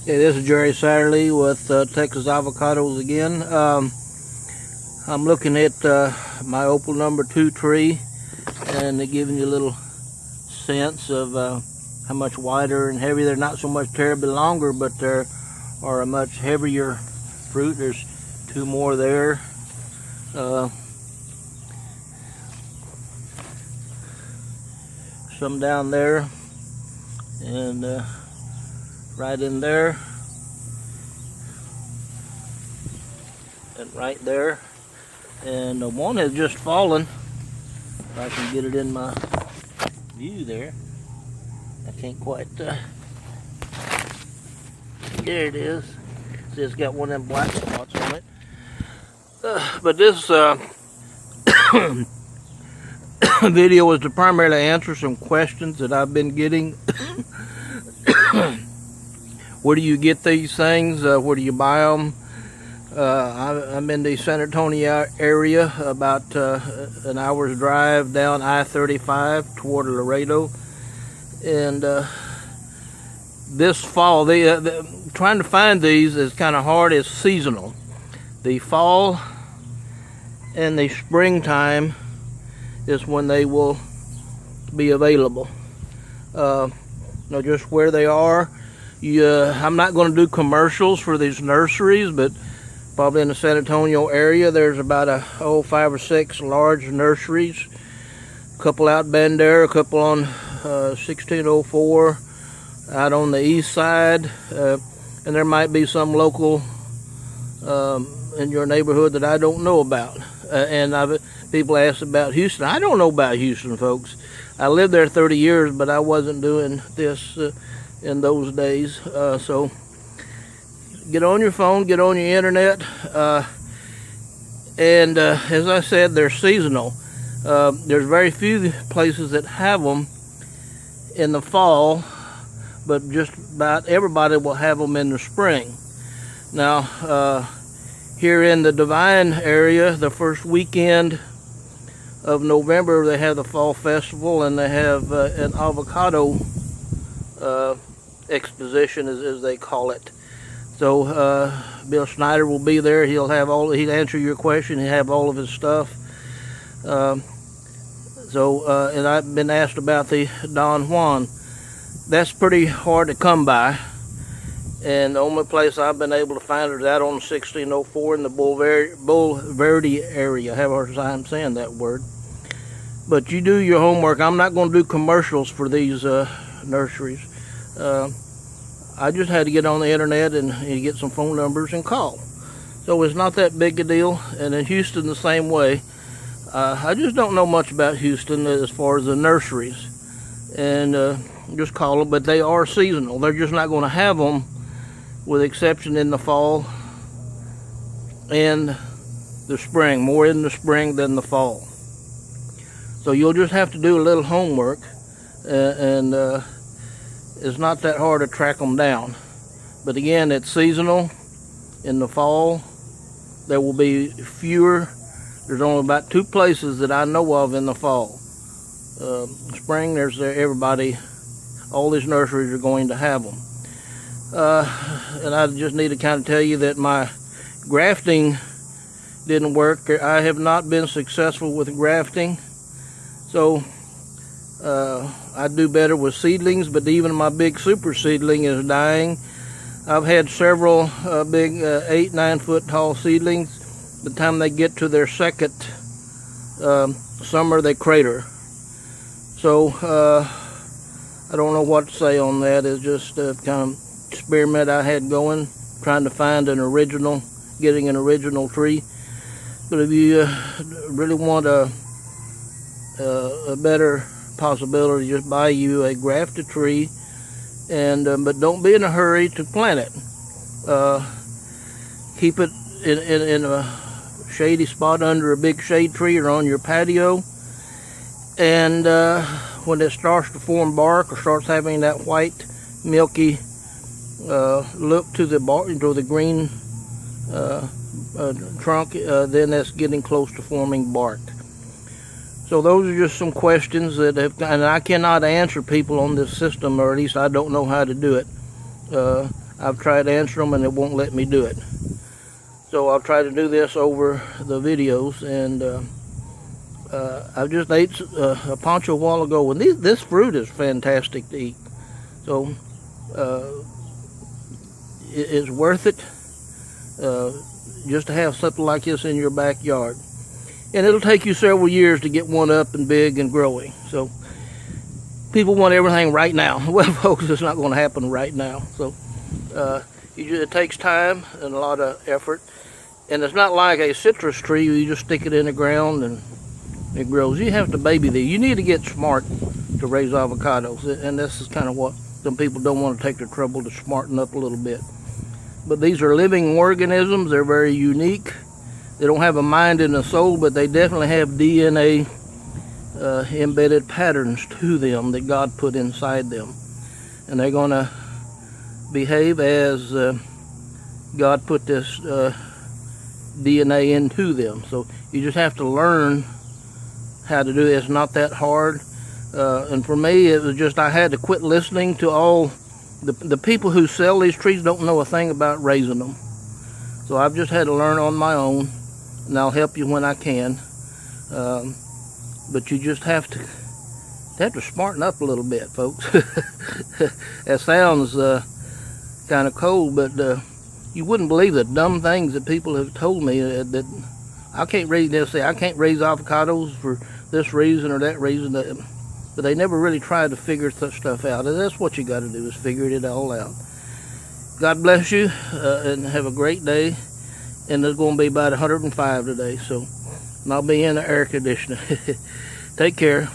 Hey, this is Jerry Satterley with Texas Avocados again. I'm looking at my Opal #2 tree, and they're giving you a little sense of how much wider and heavier. They're not so much terribly longer, but they are a much heavier fruit. There's two more there. Some down there, and right in there, and right there, and one has just fallen. If I can get it in my view there, I can't quite. There it is. See, it's got one of them black spots on it. But this video is to primarily answer some questions that I've been getting. Where do you get these things? Where do you buy them? I'm in the San Antonio area, about an hour's drive down I-35 toward Laredo. And this fall, trying to find these is kind of hard. It's seasonal. The fall and the springtime is when they will be available. Just where they are. I'm not going to do commercials for these nurseries, but probably in the San Antonio area, there's about 5 or 6 large nurseries. A couple out Bandera, a couple on 1604 out on the east side, and there might be some local in your neighborhood that I don't know about. People ask about Houston. I don't know about Houston, folks. I lived there 30 years, but I wasn't doing this in those days. So get on your phone, get on your internet, and as I said, they're seasonal. There's very few places that have them in the fall, but just about everybody will have them in the spring. Now, here in the Divine area, the first weekend of November, they have the Fall Festival, and they have an avocado exposition, as they call it. So Bill Snyder will be there. He'll he'll answer your question. He'll have all of his stuff. And I've been asked about the Don Juan. That's pretty hard to come by, and the only place I've been able to find it is out on 1604 in the Bulverde area. I have a hard time saying that word. But you do your homework. I'm not going to do commercials for these nurseries. I just had to get on the internet and get some phone numbers and call. So it's not that big a deal. And in Houston, the same way. I just don't know much about Houston as far as the nurseries. And just call them, but they are seasonal. They're just not going to have them, with exception in the fall and the spring. More in the spring than the fall. So you'll just have to do a little homework, and it's not that hard to track them down. But again, it's seasonal. In the fall, there will be fewer. There's only about 2 places that I know of in the fall. Spring, there's everybody. All these nurseries are going to have them. And I just need to kind of tell you that my grafting didn't work. I have not been successful with grafting. So I do better with seedlings, but even my big super seedling is dying. I've had several big 8-9 foot tall seedlings. By the time they get to their second summer, they crater. So I don't know what to say on that. It's just a kind of experiment I had going, trying to find getting an original tree. But if you really want a better possibility, just buy you a grafted tree, and but don't be in a hurry to plant it. Keep it in a shady spot under a big shade tree or on your patio, and when it starts to form bark or starts having that white milky look to the bark, to the green trunk, then that's getting close to forming bark. So those are just some questions that and I cannot answer people on this system, or at least I don't know how to do it. I've tried answering them and it won't let me do it. So I'll try to do this over the videos. And I just ate a poncho a while ago, and this fruit is fantastic to eat. So it's worth it just to have something like this in your backyard. And it'll take you several years to get one up and big and growing. So people want everything right now. Well, folks, it's not going to happen right now. So it takes time and a lot of effort. And it's not like a citrus tree where you just stick it in the ground and it grows. You have to baby these. You need to get smart to raise avocados. And this is kind of what some people don't want to take the trouble to smarten up a little bit. But these are living organisms. They're very unique. They don't have a mind and a soul, but they definitely have DNA embedded patterns to them that God put inside them. And they're going to behave as God put this DNA into them. So you just have to learn how to do it. It's not that hard. And for me, it was just I had to quit listening to all the people who sell these trees. Don't know a thing about raising them. So I've just had to learn on my own. And I'll help you when I can, but you just have to smarten up a little bit, folks. That sounds kind of cold, but you wouldn't believe the dumb things that people have told me that I can't raise. They'll say I can't raise avocados for this reason or that reason, but they never really tried to figure such stuff out. And that's what you got to do, is figure it all out. God bless you, and have a great day. And there's going to be about 105 today, so and I'll be in the air conditioner. Take care.